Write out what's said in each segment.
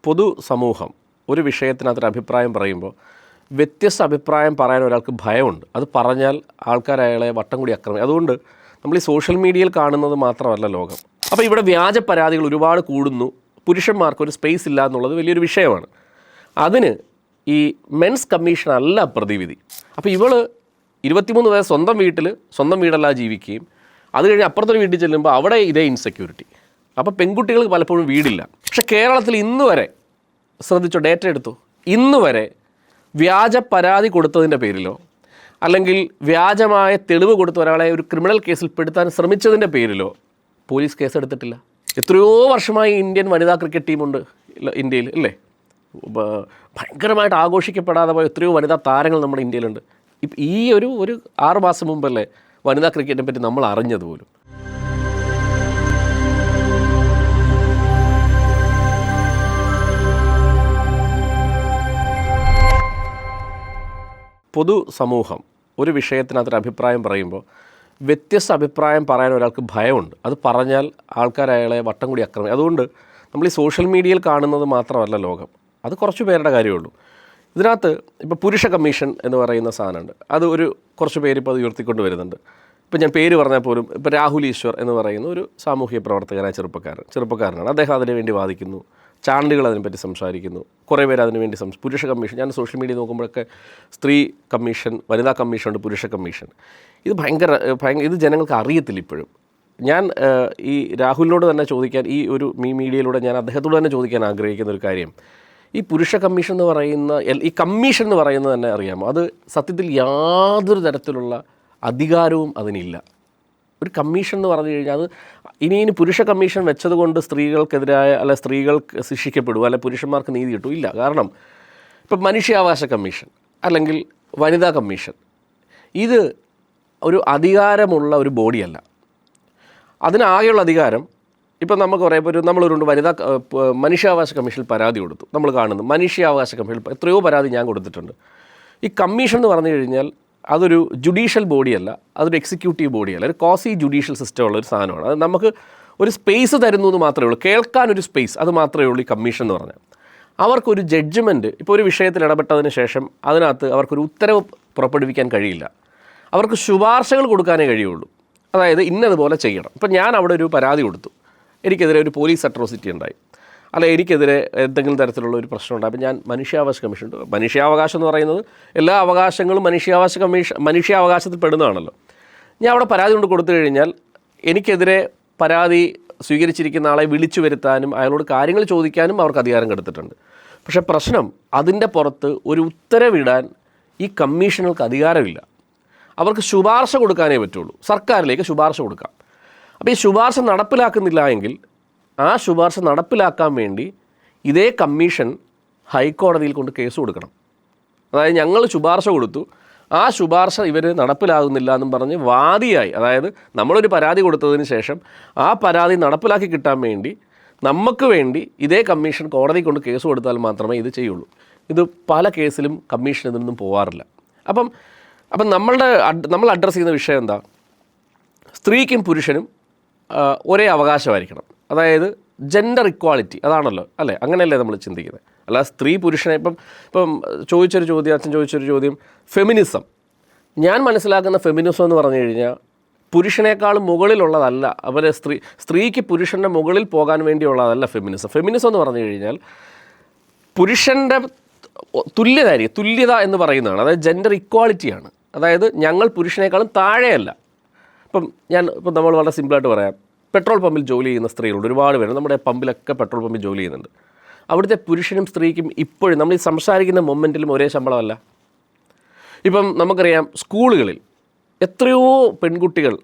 പൊതുസമൂഹം ഒരു വിഷയത്തിനകത്തൊരു അഭിപ്രായം പറയുമ്പോൾ വ്യത്യസ്ത അഭിപ്രായം പറയാൻ ഒരാൾക്ക് ഭയമുണ്ട്. അത് പറഞ്ഞാൽ ആൾക്കാർ അയാളെ വട്ടം കൂടി ആക്രമിക്കും. അതുകൊണ്ട് നമ്മൾ ഈ സോഷ്യൽ മീഡിയയിൽ കാണുന്നത് മാത്രമല്ല ലോകം. അപ്പോൾ ഇവിടെ വ്യാജ പരാതികൾ ഒരുപാട് കൂടുന്നു, പുരുഷന്മാർക്കൊരു സ്പേസ് ഇല്ല എന്നുള്ളത് വലിയൊരു വിഷയമാണ്. അതിന് ഈ മെൻസ് കമ്മീഷൻ അല്ല പ്രതിവിധി. അപ്പോൾ ഇവൾ 23 വയസ്സ് സ്വന്തം വീടല്ലാതെ ജീവിക്കുകയും അത് കഴിഞ്ഞ് അപ്പുറത്തൊരു വീട്ടിൽ ചെല്ലുമ്പോൾ അവിടെ ഇതേ ഇൻസെക്യൂരിറ്റി. അപ്പോൾ പെൺകുട്ടികൾക്ക് പലപ്പോഴും വീടില്ല. പക്ഷേ കേരളത്തിൽ ഇന്ന് വരെ ശ്രദ്ധിച്ചോ, ഡേറ്റ എടുത്തു, ഇന്ന് വരെ വ്യാജ പരാതി കൊടുത്തതിൻ്റെ പേരിലോ അല്ലെങ്കിൽ വ്യാജമായ തെളിവ് കൊടുത്ത ഒരാളെ ഒരു ക്രിമിനൽ കേസിൽ പെടുത്താൻ ശ്രമിച്ചതിൻ്റെ പേരിലോ പോലീസ് കേസെടുത്തിട്ടില്ല. എത്രയോ വർഷമായി ഇന്ത്യൻ വനിതാ ക്രിക്കറ്റ് ടീമുണ്ട് ഇന്ത്യയിൽ, അല്ലേ? ഭയങ്കരമായിട്ട് ആഘോഷിക്കപ്പെടാതെ പോയ എത്രയോ വനിതാ താരങ്ങൾ നമ്മുടെ ഇന്ത്യയിലുണ്ട്. ഇപ്പം ഈ ഒരു 6 മാസം മുമ്പല്ലേ വനിതാ ക്രിക്കറ്റിനെ പറ്റി നമ്മൾ അറിഞ്ഞത് പോലും. പൊതുസമൂഹം ഒരു വിഷയത്തിനകത്തൊരു അഭിപ്രായം പറയുമ്പോൾ വ്യത്യസ്ത അഭിപ്രായം പറയാൻ ഒരാൾക്ക് ഭയമുണ്ട്. അത് പറഞ്ഞാൽ ആൾക്കാർ അയാളെ വട്ടം കൂടി ആക്രമിക്കും. അതുകൊണ്ട് നമ്മൾ ഈ സോഷ്യൽ മീഡിയയിൽ കാണുന്നത് മാത്രമല്ല ലോകം. അത് കുറച്ച് പേരുടെ കാര്യമുള്ളൂ. ഇതിനകത്ത് ഇപ്പോൾ പുരുഷ കമ്മീഷൻ എന്ന് പറയുന്ന സാധനമുണ്ട്. അത് കുറച്ച് പേര് ഇപ്പോൾ അത് ഉയർത്തിക്കൊണ്ട് വരുന്നുണ്ട്. ഇപ്പോൾ ഞാൻ പേര് പറഞ്ഞാൽ പോലും ഇപ്പോൾ രാഹുൽ ഈശ്വർ എന്ന് പറയുന്ന ഒരു സാമൂഹിക പ്രവർത്തകനായ ചെറുപ്പക്കാരനാണ്. അദ്ദേഹം അതിനു വേണ്ടി വാദിക്കുന്നു, ചാനലുകൾ അതിനെപ്പറ്റി സംസാരിക്കുന്നു, കുറേ പേര് അതിനുവേണ്ടി പുരുഷ കമ്മീഷൻ. ഞാൻ സോഷ്യൽ മീഡിയ നോക്കുമ്പോഴൊക്കെ സ്ത്രീ കമ്മീഷൻ, വനിതാ കമ്മീഷൻ ഉണ്ട്, പുരുഷ കമ്മീഷൻ. ഇത് ഇത് ജനങ്ങൾക്ക് അറിയത്തില്ല ഇപ്പോഴും. ഞാൻ ഈ രാഹുലിനോട് തന്നെ ചോദിക്കാൻ, ഈ മീഡിയയിലൂടെ ഞാൻ അദ്ദേഹത്തോട് തന്നെ ചോദിക്കാൻ ആഗ്രഹിക്കുന്ന ഒരു കാര്യം, ഈ പുരുഷ കമ്മീഷൻ എന്ന് പറയുന്ന ഈ കമ്മീഷൻ എന്ന് പറയുന്നത് തന്നെ അറിയാമോ? അത് സത്യത്തിൽ യാതൊരു തരത്തിലുള്ള അധികാരവും അതിനില്ല. ഒരു കമ്മീഷൻ എന്ന് പറഞ്ഞു കഴിഞ്ഞാൽ അത് ഇനി പുരുഷ കമ്മീഷൻ വെച്ചതുകൊണ്ട് സ്ത്രീകൾക്കെതിരായ അല്ല സ്ത്രീകൾക്ക് ശിക്ഷിക്കപ്പെടുക അല്ലെ പുരുഷന്മാർക്ക് നീതി കിട്ടും, ഇല്ല. കാരണം ഇപ്പം മനുഷ്യാവകാശ കമ്മീഷൻ അല്ലെങ്കിൽ വനിതാ കമ്മീഷൻ ഇത് ഒരു അധികാരമുള്ള ഒരു ബോഡിയല്ല. അതിനാകെയുള്ള അധികാരം ഇപ്പം നമുക്ക് പറയാം, ഇപ്പോൾ നമ്മളൊരു മനുഷ്യാവകാശ കമ്മീഷനിൽ പരാതി കൊടുത്തു. നമ്മൾ കാണുന്നു മനുഷ്യാവകാശ കമ്മീഷനിൽ എത്രയോ പരാതി ഞാൻ കൊടുത്തിട്ടുണ്ട്. ഈ കമ്മീഷൻ എന്ന് പറഞ്ഞു കഴിഞ്ഞാൽ അതൊരു ജുഡീഷ്യൽ ബോഡിയല്ല, അതൊരു എക്സിക്യൂട്ടീവ് ബോഡിയല്ല, ഒരു കോസി ജുഡീഷ്യൽ സിസ്റ്റം ഉള്ള ഒരു സാധനമാണ്. അത് നമുക്ക് ഒരു സ്പേസ് തരുന്നു എന്ന് മാത്രമേ ഉള്ളൂ, കേൾക്കാനൊരു സ്പേസ്, അത് മാത്രമേ ഉള്ളൂ ഈ കമ്മീഷൻ എന്ന് പറഞ്ഞാൽ. അവർക്കൊരു ജഡ്ജ്മെൻറ്റ്, ഇപ്പോൾ ഒരു വിഷയത്തിൽ ഇടപെട്ടതിന് ശേഷം അതിനകത്ത് അവർക്കൊരു ഉത്തരവ് പുറപ്പെടുവിക്കാൻ കഴിയില്ല. അവർക്ക് ശുപാർശകൾ കൊടുക്കാനേ കഴിയുള്ളൂ. അതായത് ഇന്നതുപോലെ ചെയ്യണം. ഇപ്പം ഞാൻ അവിടെ ഒരു പരാതി കൊടുത്തു, എനിക്കെതിരെ ഒരു പോലീസ് അട്രോസിറ്റി ഉണ്ടായി, അല്ല എനിക്കെതിരെ എന്തെങ്കിലും തരത്തിലുള്ള ഒരു പ്രശ്നം ഉണ്ടായി. അപ്പോൾ ഞാൻ മനുഷ്യാവകാശ കമ്മീഷൻ, മനുഷ്യാവകാശം എന്ന് പറയുന്നത് എല്ലാ അവകാശങ്ങളും മനുഷ്യാവകാശത്തിൽ പെടുന്നതാണല്ലോ. ഞാൻ അവിടെ പരാതി കൊണ്ട് കൊടുത്തു കഴിഞ്ഞാൽ എനിക്കെതിരെ പരാതി സ്വീകരിച്ചിരിക്കുന്ന ആളെ വിളിച്ചു വരുത്താനും അയാളോട് കാര്യങ്ങൾ ചോദിക്കാനും അവർക്ക് അധികാരം കൊടുത്തിട്ടുണ്ട്. പക്ഷേ പ്രശ്നം അതിൻ്റെ പുറത്ത് ഒരു ഉത്തരവിടാൻ ഈ കമ്മീഷനുകൾക്ക് അധികാരമില്ല. അവർക്ക് ശുപാർശ കൊടുക്കാനേ പറ്റുള്ളൂ, സർക്കാരിലേക്ക് ശുപാർശ കൊടുക്കാം. അപ്പോൾ ഈ ശുപാർശ നടപ്പിലാക്കുന്നില്ല എങ്കിൽ ആ ശുപാർശ നടപ്പിലാക്കാൻ വേണ്ടി ഇതേ കമ്മീഷൻ ഹൈക്കോടതിയിൽ കൊണ്ട് കേസ് കൊടുക്കണം. അതായത് ഞങ്ങൾ ശുപാർശ കൊടുത്തു, ആ ശുപാർശ ഇവർ നടപ്പിലാകുന്നില്ല എന്നും പറഞ്ഞ് വാദിയായി, അതായത് നമ്മളൊരു പരാതി കൊടുത്തതിന് ശേഷം ആ പരാതി നടപ്പിലാക്കി കിട്ടാൻ വേണ്ടി നമുക്ക് വേണ്ടി ഇതേ കമ്മീഷൻ കോടതി കൊണ്ട് കേസ് കൊടുത്താൽ മാത്രമേ ഇത് ചെയ്യുള്ളൂ. ഇത് പല കേസിലും കമ്മീഷൻ ഇതിനൊന്നും പോകാറില്ല. അപ്പം നമ്മൾ അഡ്രസ്സ് ചെയ്യുന്ന വിഷയം എന്താ? സ്ത്രീക്കും പുരുഷനും ഒരേ അവകാശമായിരിക്കണം. അതായത് ജെൻഡർ ഇക്വാളിറ്റി, അതാണല്ലോ അല്ലേ? അങ്ങനെയല്ലേ നമ്മൾ ചിന്തിക്കുന്നത്. അല്ല സ്ത്രീ പുരുഷനെ ഇപ്പം അച്ഛൻ ചോദിച്ചൊരു ചോദ്യം ഫെമിനിസം. ഞാൻ മനസ്സിലാക്കുന്ന ഫെമിനിസം എന്ന് പറഞ്ഞു കഴിഞ്ഞാൽ പുരുഷനേക്കാളും മുകളിലുള്ളതല്ല. അവരെ സ്ത്രീക്ക് പുരുഷൻ്റെ മുകളിൽ പോകാൻ വേണ്ടിയുള്ളതല്ല ഫെമിനിസം. ഫെമിനിസം എന്ന് പറഞ്ഞു കഴിഞ്ഞാൽ പുരുഷൻ്റെ തുല്യത എന്ന് പറയുന്നതാണ്. അതായത് ജെൻഡർ ഇക്വാളിറ്റിയാണ്. അതായത് ഞങ്ങൾ പുരുഷനേക്കാളും താഴെയല്ല. ഇപ്പം നമ്മൾ വളരെ സിമ്പിളായിട്ട് പറയാം, പെട്രോൾ പമ്പിൽ ജോലി ചെയ്യുന്ന സ്ത്രീകളുണ്ട് ഒരുപാട് പേര്. നമ്മുടെ പമ്പിലൊക്കെ പെട്രോൾ പമ്പിൽ ജോലി ചെയ്യുന്നുണ്ട്. അവിടുത്തെ പുരുഷനും സ്ത്രീക്കും ഇപ്പോഴും നമ്മൾ ഈ സംസാരിക്കുന്ന മൊമെൻറ്റിലും ഒരേ ശമ്പളമല്ല. ഇപ്പം നമുക്കറിയാം സ്കൂളുകളിൽ എത്രയോ പെൺകുട്ടികൾ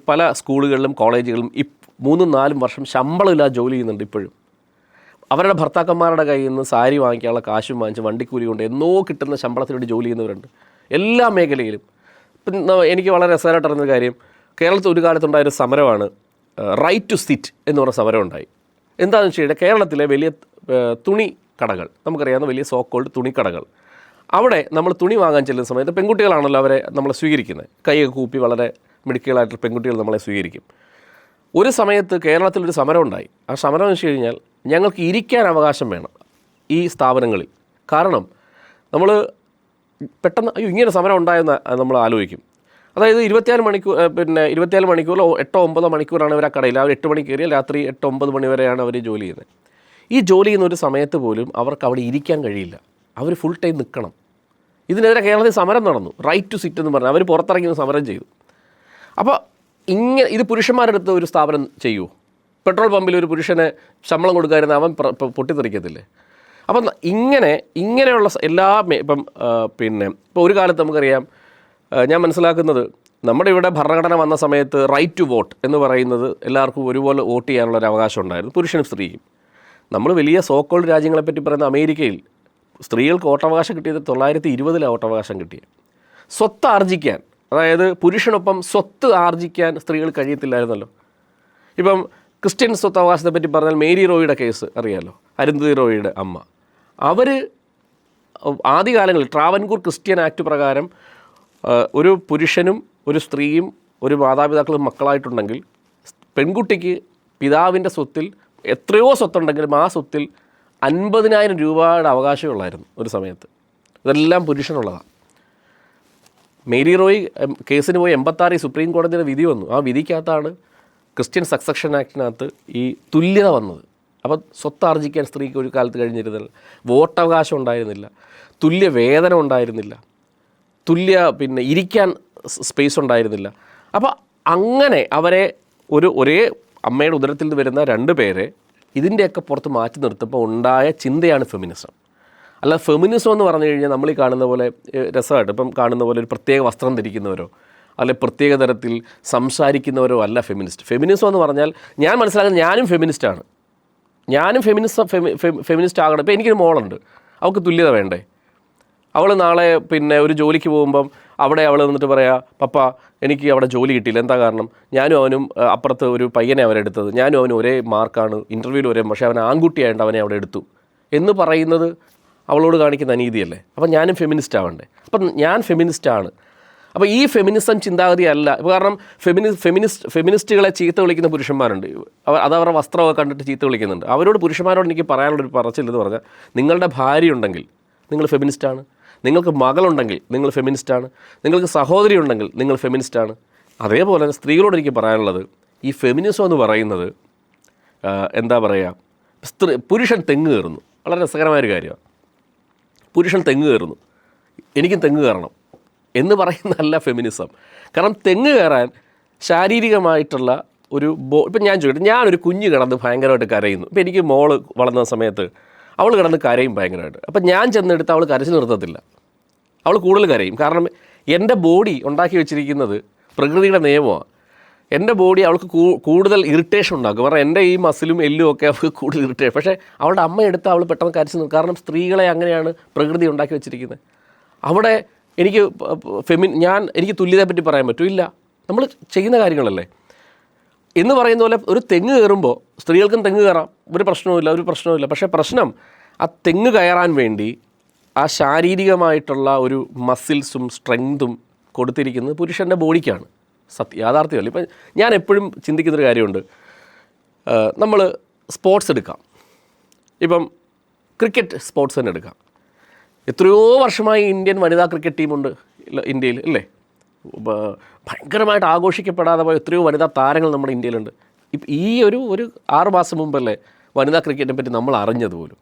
പല സ്കൂളുകളിലും കോളേജുകളിലും 3-4 വർഷം ശമ്പളമില്ലാതെ ജോലി ചെയ്യുന്നുണ്ട്. ഇപ്പോഴും അവരുടെ ഭർത്താക്കന്മാരുടെ കയ്യിൽ നിന്ന് സാരി വാങ്ങിക്കാനുള്ള കാശും വാങ്ങിച്ച് വണ്ടിക്കൂലി കൊണ്ട് എന്നോ കിട്ടുന്ന ശമ്പളത്തിന് വേണ്ടി ജോലി ചെയ്യുന്നവരുണ്ട് എല്ലാ മേഖലയിലും. ഇപ്പം എനിക്ക് വളരെ രസകരമായിട്ട് അറിയുന്ന കാര്യം, കേരളത്തിൽ ഒരു കാലത്തുണ്ടായൊരു സമരമാണ് റൈറ്റ് ടു സിറ്റ് എന്ന് പറഞ്ഞ സമരം ഉണ്ടായി. എന്താണെന്ന് വെച്ച് കഴിഞ്ഞാൽ കേരളത്തിലെ വലിയ തുണി കടകൾ, നമുക്കറിയാവുന്ന വലിയ സോക്കോൾഡ് തുണിക്കടകൾ, അവിടെ നമ്മൾ തുണി വാങ്ങാൻ ചെല്ലുന്ന സമയത്ത് പെൺകുട്ടികളാണല്ലോ അവരെ നമ്മളെ സ്വീകരിക്കുന്നത്. കൈയൊക്കെ കൂപ്പി വളരെ മിടുക്കികളായിട്ടുള്ള പെൺകുട്ടികൾ നമ്മളെ സ്വീകരിക്കും. ഒരു സമയത്ത് കേരളത്തിലൊരു സമരം ഉണ്ടായി. ആ സമരം എന്ന് വെച്ച് കഴിഞ്ഞാൽ ഞങ്ങൾക്ക് ഇരിക്കാൻ അവകാശം വേണം ഈ സ്ഥാപനങ്ങളിൽ. കാരണം നമ്മൾ പെട്ടെന്ന് അയ്യോ ഇങ്ങനെ സമരം ഉണ്ടായെന്ന് നമ്മൾ ആലോചിക്കും. അതായത് 24 മണിക്കൂറിൽ 8-9 മണിക്കൂറാണ് അവർ ആ കടയിൽ. അവർ 8 മണി കയറിയാൽ രാത്രി 8-9 മണി വരെയാണ് അവർ ജോലി ചെയ്യുന്നത്. ഈ ജോലി ചെയ്യുന്ന ഒരു സമയത്ത് പോലും അവർക്ക് അവിടെ ഇരിക്കാൻ കഴിയില്ല. അവർ ഫുൾ ടൈം നിൽക്കണം. ഇതിനെതിരെ കേരളത്തിൽ സമരം നടന്നു. റൈറ്റ് ടു സിറ്റ് എന്ന് പറഞ്ഞാൽ അവർ പുറത്തിറങ്ങി സമരം ചെയ്തു. അപ്പോൾ ഇത് പുരുഷന്മാരുടെ അടുത്ത് ഒരു സ്ഥാപനം ചെയ്യുമോ? പെട്രോൾ പമ്പിൽ ഒരു പുരുഷന് ശമ്പളം കൊടുക്കാതിരുന്ന അവൻ പൊട്ടിത്തെറിക്കത്തില്ലേ? അപ്പം ഇങ്ങനെയുള്ള എല്ലാ ഇപ്പോൾ ഒരു കാലത്ത് നമുക്കറിയാം, ഞാൻ മനസ്സിലാക്കുന്നത് നമ്മുടെ ഇവിടെ ഭരണഘടന വന്ന സമയത്ത് റൈറ്റ് ടു വോട്ട് എന്ന് പറയുന്നത് എല്ലാവർക്കും ഒരുപോലെ വോട്ട് ചെയ്യാനുള്ളൊരു അവകാശം ഉണ്ടായിരുന്നു, പുരുഷനും സ്ത്രീയും. നമ്മൾ വലിയ സോക്കോൾഡ് രാജ്യങ്ങളെപ്പറ്റി പറയുന്ന അമേരിക്കയിൽ സ്ത്രീകൾക്ക് വോട്ടവകാശം കിട്ടിയത് 1920 വോട്ടവകാശം കിട്ടിയത്. സ്വത്ത് ആർജിക്കാൻ, അതായത് പുരുഷനൊപ്പം സ്വത്ത് ആർജിക്കാൻ സ്ത്രീകൾ കഴിയത്തില്ലായിരുന്നല്ലോ. ഇപ്പം ക്രിസ്ത്യൻ സ്വത്തവകാശത്തെ പറ്റി പറഞ്ഞാൽ മേരി റോയിയുടെ കേസ് അറിയാമല്ലോ, അരുന്ധതി റോയിയുടെ അമ്മ. അവർ ആദ്യകാലങ്ങളിൽ ട്രാവൻകൂർ ക്രിസ്ത്യൻ ആക്ട് പ്രകാരം ഒരു പുരുഷനും ഒരു സ്ത്രീയും ഒരു മാതാപിതാക്കളും മക്കളായിട്ടുണ്ടെങ്കിൽ പെൺകുട്ടിക്ക് പിതാവിൻ്റെ സ്വത്തിൽ എത്രയോ സ്വത്തുണ്ടെങ്കിലും ആ സ്വത്തിൽ 50,000 രൂപയുടെ അവകാശമുള്ളായിരുന്നു ഒരു സമയത്ത്. ഇതെല്ലാം പുരുഷനുള്ളതാണ്. മേരി റോയ് കേസിന് പോയി 86 സുപ്രീം കോടതിയുടെ വിധി വന്നു. ആ വിധിക്കകത്താണ് ക്രിസ്ത്യൻ സക്സഷൻ ആക്ടിനകത്ത് ഈ തുല്യത വന്നത്. അപ്പോൾ സ്വത്ത് ആർജിക്കാൻ സ്ത്രീക്ക് ഒരു കാലത്ത് കഴിഞ്ഞിരുന്നില്ല, വോട്ടവകാശം ഉണ്ടായിരുന്നില്ല, തുല്യ വേതനം ഉണ്ടായിരുന്നില്ല, ഇരിക്കാൻ സ്പേസ് ഉണ്ടായിരുന്നില്ല. അപ്പോൾ അങ്ങനെ അവരെ ഒരേ അമ്മയുടെ ഉദരത്തിൽ നിന്ന് വരുന്ന 2 പേരെ ഇതിൻ്റെയൊക്കെ പുറത്ത് മാറ്റി നിർത്തുമ്പോൾ ഉണ്ടായ ചിന്തയാണ് ഫെമിനിസം. അല്ല, ഫെമിനിസം എന്ന് പറഞ്ഞു കഴിഞ്ഞാൽ നമ്മൾ ഈ കാണുന്ന പോലെ രസമായിട്ട് ഇപ്പം കാണുന്ന പോലെ ഒരു പ്രത്യേക വസ്ത്രം ധരിക്കുന്നവരോ അല്ലെ പ്രത്യേക തരത്തിൽ സംസാരിക്കുന്നവരോ അല്ല ഫെമിനിസ്റ്റ്. ഫെമിനിസം എന്ന് പറഞ്ഞാൽ ഞാൻ മനസ്സിലാക്കുന്നത് ഞാനും ഫെമിനിസ്റ്റാണ്. ഞാനും ഫെമിനിസ്റ്റ് ആകണം. ഇപ്പോൾ എനിക്കൊരു മോളുണ്ട്, അവൾക്ക് തുല്യത വേണ്ടേ? അവൾ നാളെ ഒരു ജോലിക്ക് പോകുമ്പം അവിടെ അവൾ നിന്നിട്ട് പറയാം, പപ്പ എനിക്ക് അവിടെ ജോലി കിട്ടിയില്ല, എന്താ കാരണം? ഞാനും അവനും അപ്പുറത്ത് ഒരു പയ്യനെ അവരെടുത്തത്, ഞാനും അവനും ഒരേ മാർക്കാണ്, ഇൻ്റർവ്യൂവിൽ ഒരേ, പക്ഷേ അവൻ ആൺകുട്ടിയായിട്ട് അവനെ അവിടെ എടുത്തു എന്ന് പറയുന്നത് അവളോട് കാണിക്കുന്ന അനീതിയല്ലേ? അപ്പം ഞാനും ഫെമിനിസ്റ്റ് ആവണ്ടേ? അപ്പം ഞാൻ ഫെമിനിസ്റ്റാണ്. അപ്പോൾ ഈ ഫെമിനിസം ചിന്താഗതി അല്ല. കാരണം ഫെമിനിസ്റ്റുകളെ ചീത്ത വിളിക്കുന്ന പുരുഷന്മാരുണ്ട്. അതവരുടെ വസ്ത്രമൊക്കെ കണ്ടിട്ട് ചീത്ത വിളിക്കുന്നുണ്ട്. അവരോട് പുരുഷന്മാരോട് എനിക്ക് പറയാനുള്ളൊരു പറച്ചില്ലെന്ന് പറഞ്ഞാൽ, നിങ്ങളുടെ ഭാര്യ ഉണ്ടെങ്കിൽ നിങ്ങൾ ഫെമിനിസ്റ്റാണ്, നിങ്ങൾക്ക് മകളുണ്ടെങ്കിൽ നിങ്ങൾ ഫെമിനിസ്റ്റാണ്, നിങ്ങൾക്ക് സഹോദരി ഉണ്ടെങ്കിൽ നിങ്ങൾ ഫെമിനിസ്റ്റാണ്. അതേപോലെ തന്നെ സ്ത്രീകളോട് എനിക്ക് പറയാനുള്ളത്, ഈ ഫെമിനിസം എന്ന് പറയുന്നത് എന്താ പറയുക, പുരുഷൻ തെങ്ങ് കയറുന്നു, വളരെ രസകരമായൊരു കാര്യമാണ്. പുരുഷൻ തെങ്ങ് കയറുന്നു, എനിക്കും തെങ്ങ് കയറണം എന്ന് പറയുന്നതല്ല ഫെമിനിസം. കാരണം തെങ്ങ് കയറാൻ ശാരീരികമായിട്ടുള്ള ഇപ്പം ഞാൻ ചോദിക്കട്ടെ, ഞാനൊരു കുഞ്ഞ് കിടന്ന് ഭയങ്കരമായിട്ട് കരയുന്നു. ഇപ്പം എനിക്ക് മോള് വളർന്ന സമയത്ത് അവൾ കിടന്ന് കരയും ഭയങ്കരമായിട്ട്. അപ്പം ഞാൻ ചെന്നെടുത്ത് അവൾ കരച്ചു നിർത്തത്തില്ല, അവൾ കൂടുതൽ കരയും. കാരണം എൻ്റെ ബോഡി ഉണ്ടാക്കി വെച്ചിരിക്കുന്നത് പ്രകൃതിയുടെ നിയമമാണ്. എൻ്റെ ബോഡി അവൾക്ക് കൂടുതൽ ഇറിറ്റേഷൻ ഉണ്ടാക്കും. കാരണം എൻ്റെ ഈ മസിലും എല്ലും ഒക്കെ അവൾക്ക് കൂടുതൽ ഇറിറ്റേഷൻ. പക്ഷേ അവളുടെ അമ്മയെടുത്ത് അവൾ പെട്ടെന്ന് കരച്ചു നിൽക്കും. കാരണം സ്ത്രീകളെ അങ്ങനെയാണ് പ്രകൃതി ഉണ്ടാക്കി വെച്ചിരിക്കുന്നത്. അവിടെ എനിക്ക് എനിക്ക് തുല്യതയെപ്പറ്റി പറയാൻ പറ്റും? ഇല്ല, നമ്മൾ ചെയ്യുന്ന കാര്യങ്ങളല്ലേ എന്ന് പറയുന്ന പോലെ. ഒരു തെങ്ങ് കയറുമ്പോൾ സ്ത്രീകൾക്കും തെങ്ങ് കയറാം, ഒരു പ്രശ്നവുമില്ല. പക്ഷേ പ്രശ്നം ആ തെങ്ങ് കയറാൻ വേണ്ടി ആ ശാരീരികമായിട്ടുള്ള ഒരു മസിൽസും സ്ട്രെങ്തും കൊടുത്തിരിക്കുന്നത് പുരുഷൻ്റെ ബോഡിക്കാണ്. യാഥാർത്ഥ്യമല്ല. ഇപ്പം ഞാൻ എപ്പോഴും ചിന്തിക്കുന്നൊരു കാര്യമുണ്ട്. നമ്മൾ സ്പോർട്സ് എടുക്കാം, ഇപ്പം ക്രിക്കറ്റ് സ്പോർട്സ് തന്നെ എടുക്കാം. എത്രയോ വർഷമായി ഇന്ത്യൻ വനിതാ ക്രിക്കറ്റ് ടീമുണ്ട് ഇന്ത്യയിൽ, അല്ലേ? ഭയങ്കരമായിട്ട് ആഘോഷിക്കപ്പെടാതെ പോയ എത്രയോ വനിതാ താരങ്ങൾ നമ്മുടെ ഇന്ത്യയിലുണ്ട്. ഇപ്പം ഈ ഒരു 6 മാസം മുമ്പല്ലേ വനിതാ ക്രിക്കറ്റിനെ പറ്റി നമ്മൾ അറിഞ്ഞത് പോലും.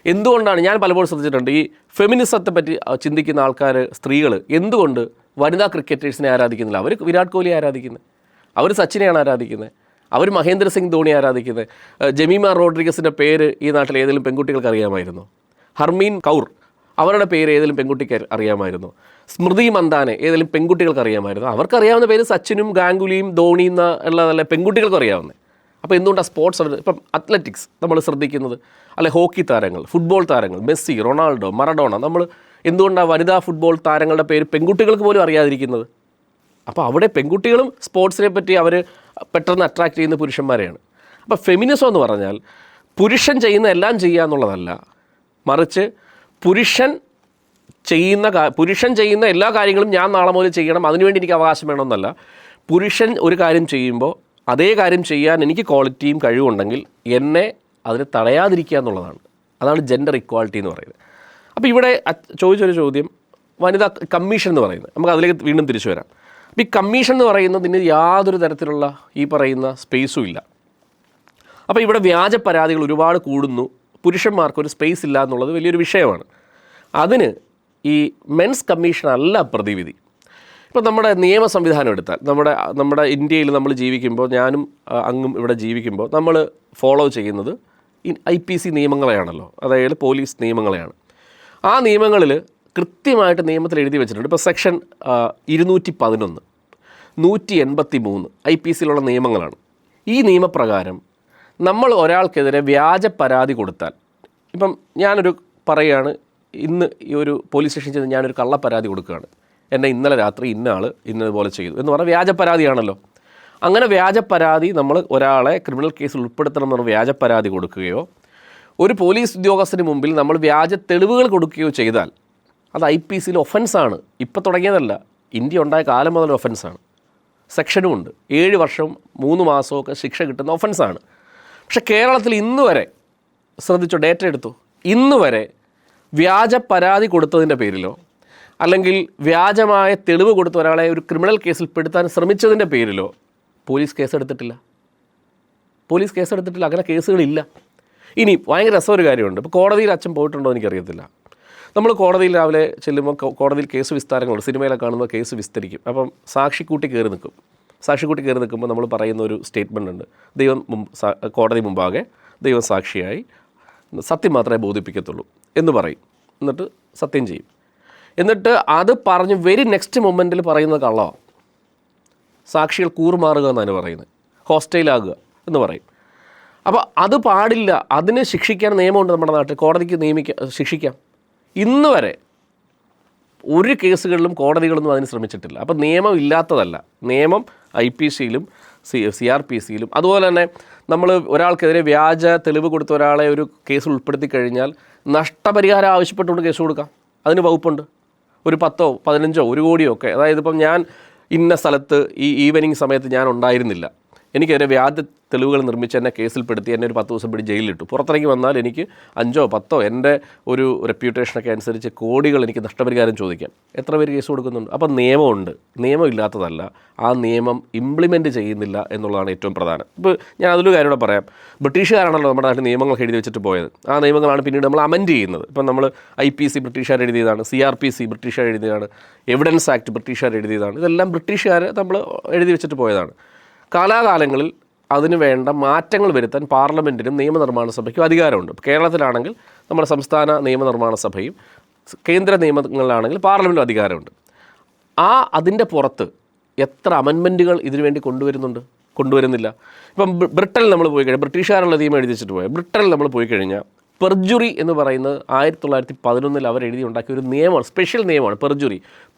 എന്തുകൊണ്ടാണ് ഞാൻ പലപ്പോഴും ശ്രദ്ധിച്ചിട്ടുണ്ട്, ഈ ഫെമിനിസത്തെ പറ്റി ചിന്തിക്കുന്ന ആൾക്കാർ, സ്ത്രീകൾ എന്തുകൊണ്ട് വനിതാ ക്രിക്കറ്റേഴ്സിനെ ആരാധിക്കുന്നില്ല? അവർ വിരാട് കോഹ്ലി ആരാധിക്കുന്നത്, അവർ സച്ചിനെയാണ് ആരാധിക്കുന്നത്, അവർ മഹേന്ദ്ര സിംഗ് ധോണി ആരാധിക്കുന്നത്. ജമീമ റോഡ്രിഗസിൻ്റെ പേര് ഈ നാട്ടിൽ ഏതെങ്കിലും പെൺകുട്ടികൾക്ക് അറിയാമായിരുന്നോ? ഹർമീൻ കൗർ, അവരുടെ പേര് ഏതെങ്കിലും പെൺകുട്ടിക്ക് അറിയാമായിരുന്നു? സ്മൃതി മന്ദാനെ ഏതെങ്കിലും പെൺകുട്ടികൾക്ക് അറിയാമായിരുന്നു? അവർക്കറിയാവുന്ന പേര് സച്ചിനും ഗാംഗുലിയും ധോണി എന്നുള്ളതല്ല പെൺകുട്ടികൾക്ക് അറിയാവുന്നത്. അപ്പോൾ എന്തുകൊണ്ടാണ് സ്പോർട്സ് ഇപ്പം അത്ലറ്റിക്സ് നമ്മൾ ശ്രദ്ധിക്കുന്നത്, അല്ലെ ഹോക്കി താരങ്ങൾ, ഫുട്ബോൾ താരങ്ങൾ, മെസ്സി, റൊണാൾഡോ, മറഡോണ, നമ്മൾ എന്തുകൊണ്ടാണ് വനിതാ ഫുട്ബോൾ താരങ്ങളുടെ പേര് പെൺകുട്ടികൾക്ക് പോലും അറിയാതിരിക്കുന്നത്? അപ്പോൾ അവിടെ പെൺകുട്ടികളും സ്പോർട്സിനെ പറ്റി അവർ പെട്ടെന്ന് അട്രാക്റ്റ് ചെയ്യുന്ന പുരുഷന്മാരെയാണ്. അപ്പോൾ ഫെമിനിസം എന്ന് പറഞ്ഞാൽ പുരുഷൻ ചെയ്യുന്ന എല്ലാം ചെയ്യുക എന്നുള്ളതല്ല, മറിച്ച് പുരുഷൻ ചെയ്യുന്ന എല്ലാ കാര്യങ്ങളും ഞാൻ നാളെ മുതൽ ചെയ്യണം, അതിനുവേണ്ടി എനിക്ക് അവകാശം വേണമെന്നല്ല. പുരുഷൻ ഒരു കാര്യം ചെയ്യുമ്പോൾ അതേ കാര്യം ചെയ്യാൻ എനിക്ക് ക്വാളിറ്റിയും കഴിവുണ്ടെങ്കിൽ എന്നെ അതിനെ തടയാതിരിക്കുക എന്നുള്ളതാണ്. അതാണ് ജെൻഡർ ഇക്വാളിറ്റി എന്ന് പറയുന്നത്. അപ്പോൾ ഇവിടെ ചോദിച്ചൊരു ചോദ്യം വനിതാ കമ്മീഷൻ എന്ന് പറയുന്നത്, നമുക്ക് അതിലേക്ക് വീണ്ടും തിരിച്ചു വരാം. അപ്പോൾ ഈ കമ്മീഷൻ എന്ന് പറയുന്നതിന് യാതൊരു തരത്തിലുള്ള ഈ പറയുന്ന സ്പേസും ഇല്ല. അപ്പോൾ ഇവിടെ വ്യാജ പരാതികൾ ഒരുപാട് കൂടുന്നു, പുരുഷന്മാർക്കൊരു സ്പേസ് ഇല്ല എന്നുള്ളത് വലിയൊരു വിഷയമാണ്. അതിന് ഈ മെൻസ് കമ്മീഷൻ അല്ല പ്രതിവിധി. ഇപ്പോൾ നമ്മുടെ നിയമ സംവിധാനം എടുത്താൽ നമ്മുടെ ഇന്ത്യയിൽ നമ്മൾ ജീവിക്കുമ്പോൾ, ഞാനും അങ്ങും ഇവിടെ ജീവിക്കുമ്പോൾ നമ്മൾ ഫോളോ ചെയ്യുന്നത് IPC നിയമങ്ങളെയാണല്ലോ, അതായത് പോലീസ് നിയമങ്ങളെയാണ്. ആ നിയമങ്ങളിൽ കൃത്യമായിട്ട് നിയമത്തിൽ എഴുതി വെച്ചിട്ടുണ്ട്. ഇപ്പോൾ സെക്ഷൻ 211, 183 IPCയിലുള്ള നിയമങ്ങളാണ്. ഈ നിയമപ്രകാരം നമ്മൾ ഒരാൾക്കെതിരെ വ്യാജ പരാതി കൊടുത്താൽ, ഇപ്പം ഞാനൊരു പറയുകയാണ്, ഇന്ന് ഈ ഒരു പോലീസ് സ്റ്റേഷനിൽ ചെന്ന് ഞാനൊരു കള്ളപ്പരാതി കൊടുക്കുകയാണ്, എന്നെ ഇന്നലെ രാത്രി ഇന്ന ആൾ ഇന്നതുപോലെ ചെയ്തു എന്ന് പറഞ്ഞാൽ വ്യാജ പരാതിയാണല്ലോ. അങ്ങനെ വ്യാജ പരാതി നമ്മൾ ഒരാളെ ക്രിമിനൽ കേസിൽ ഉൾപ്പെടുത്തണം എന്ന് പറഞ്ഞാൽ വ്യാജ പരാതി കൊടുക്കുകയോ ഒരു പോലീസ് ഉദ്യോഗസ്ഥന് മുമ്പിൽ നമ്മൾ വ്യാജ തെളിവുകൾ കൊടുക്കുകയോ ചെയ്താൽ അത് IPCയിൽ ഒഫൻസാണ്. ഇപ്പോൾ തുടങ്ങിയതല്ല, ഇന്ത്യ ഉണ്ടായ കാലം മുതൽ ഒഫൻസാണ്. സെക്ഷനും ഉണ്ട്, 7 വർഷവും 3 മാസവും ഒക്കെ ശിക്ഷ കിട്ടുന്ന ഒഫൻസാണ്. പക്ഷേ കേരളത്തിൽ ഇന്ന് വരെ, ശ്രദ്ധിച്ചോ, ഡേറ്റ എടുത്തു, ഇന്ന് വരെ വ്യാജ പരാതി കൊടുത്തതിൻ്റെ പേരിലോ അല്ലെങ്കിൽ വ്യാജമായ തെളിവ് കൊടുത്ത ഒരാളെ ഒരു ക്രിമിനൽ കേസിൽ പെടുത്താൻ ശ്രമിച്ചതിൻ്റെ പേരിലോ പോലീസ് കേസെടുത്തിട്ടില്ല. അങ്ങനെ കേസുകളില്ല. ഇനി ഭയങ്കര രസമൊരു കാര്യമുണ്ട്. ഇപ്പോൾ കോടതിയിൽ അച്ഛൻ പോയിട്ടുണ്ടോ എനിക്കറിയത്തില്ല. നമ്മൾ കോടതിയിൽ രാവിലെ ചെല്ലുമ്പോൾ കോടതിയിൽ കേസ് വിസ്താരങ്ങളുണ്ട്, സിനിമയിലൊക്കെ കാണുമ്പോൾ കേസ് വിസ്തരിക്കും. അപ്പം സാക്ഷിക്കൂട്ടി കയറി നിൽക്കുമ്പോൾ നമ്മൾ പറയുന്ന ഒരു സ്റ്റേറ്റ്മെൻ്റ് ഉണ്ട്, കോടതി മുമ്പാകെ ദൈവം സാക്ഷിയായി സത്യം മാത്രമേ ബോധിപ്പിക്കത്തുള്ളൂ എന്ന് പറയും. എന്നിട്ട് സത്യം ചെയ്യും. എന്നിട്ട് അത് പറഞ്ഞ് വെരി നെക്സ്റ്റ് മൊമെൻറ്റിൽ പറയുന്നത് കള്ളമാണ്. സാക്ഷികൾ കൂറുമാറുക എന്നാണ് പറയുന്നത്, ഹോസ്റ്റൈലാകുക എന്ന് പറയും. അപ്പോൾ അത് പാടില്ല. അതിന് ശിക്ഷിക്കാൻ നിയമമുണ്ട് നമ്മുടെ നാട്ടിൽ, കോടതിക്ക് ശിക്ഷിക്കാം. ഇന്ന് വരെ ഒരു കേസുകളിലും കോടതികളൊന്നും അതിന് ശ്രമിച്ചിട്ടില്ല. അപ്പോൾ നിയമം ഇല്ലാത്തതല്ല, നിയമം IPCയിലും CRPCയിലും. അതുപോലെ തന്നെ നമ്മൾ ഒരാൾക്കെതിരെ വ്യാജ തെളിവ് കൊടുത്ത ഒരാളെ ഒരു കേസിൽ ഉൾപ്പെടുത്തി കഴിഞ്ഞാൽ നഷ്ടപരിഹാരം ആവശ്യപ്പെട്ടുകൊണ്ട് കേസ് കൊടുക്കാം. അതിന് വകുപ്പുണ്ട്. ഒരു 10, 15, 1 കോടിയോ ഒക്കെ. അതായത് ഇപ്പം ഞാൻ ഇന്ന സ്ഥലത്ത് ഈ ഈവനിങ് സമയത്ത് ഞാൻ ഉണ്ടായിരുന്നില്ല, എനിക്കെതിരെ വ്യാജ തെളിവുകൾ നിർമ്മിച്ച് എന്നെ കേസിൽപ്പെടുത്തി എന്നെ ഒരു 10 ദിവസം പിടി ജയിലിലിട്ടു, പുറത്തിറങ്ങി വന്നാൽ എനിക്ക് 5, 10 എൻ്റെ ഒരു റെപ്യൂട്ടേഷനൊക്കെ അനുസരിച്ച് കോടികൾ എനിക്ക് നഷ്ടപരിഹാരം ചോദിക്കാം. എത്ര പേര് കേസ് കൊടുക്കുന്നുണ്ട്? അപ്പോൾ നിയമമുണ്ട്, നിയമം ഇല്ലാത്തതല്ല, ആ നിയമം ഇംപ്ലിമെൻറ്റ് ചെയ്യുന്നില്ല എന്നുള്ളതാണ് ഏറ്റവും പ്രധാനം. ഇപ്പോൾ ഞാൻ അതിലൊരു കാര്യം കൂടെ പറയാം. ബ്രിട്ടീഷുകാരാണല്ലോ നമ്മുടെ നാട്ടിൽ നിയമങ്ങൾ എഴുതി വെച്ചിട്ട് പോയത്. ആ നിയമങ്ങളാണ് പിന്നീട് നമ്മൾ അമെൻഡ് ചെയ്യുന്നത്. ഇപ്പം നമ്മൾ IPC ബ്രിട്ടീഷുകാർ എഴുതിയതാണ്, CRPC ബ്രിട്ടീഷുകാർ എഴുതിയതാണ്, എവിഡൻസ് ആക്ട് ബ്രിട്ടീഷുകാർ എഴുതിയതാണ്. ഇതെല്ലാം ബ്രിട്ടീഷുകാർ നമ്മൾ എഴുതി വെച്ചിട്ട് പോയതാണ്. കാലാകാലങ്ങളിൽ അതിന് വേണ്ട മാറ്റങ്ങൾ വരുത്താൻ പാർലമെൻറ്റിനും നിയമനിർമ്മാണ സഭയ്ക്കും അധികാരമുണ്ട്. കേരളത്തിലാണെങ്കിൽ നമ്മുടെ സംസ്ഥാന നിയമനിർമ്മാണ സഭയും കേന്ദ്ര നിയമങ്ങളിലാണെങ്കിൽ പാർലമെൻറ്റിനും അധികാരമുണ്ട്. അതിൻ്റെ പുറത്ത് എത്ര അമെൻമെൻറ്റുകൾ ഇതിനു വേണ്ടി കൊണ്ടുവരുന്നില്ല. ഇപ്പം ബ്രിട്ടനിൽ നമ്മൾ പോയി കഴിഞ്ഞാൽ, ബ്രിട്ടീഷുകാരുള്ള നിയമം എഴുതി വെച്ചിട്ട് പോയാൽ, ബ്രിട്ടനിൽ നമ്മൾ പോയി കഴിഞ്ഞാൽ പെർജുറി എന്ന് പറയുന്നത് 1911 അവർ എഴുതി ഉണ്ടാക്കിയ ഒരു നിയമമാണ്, സ്പെഷ്യൽ നിയമമാണ് പെർജുറി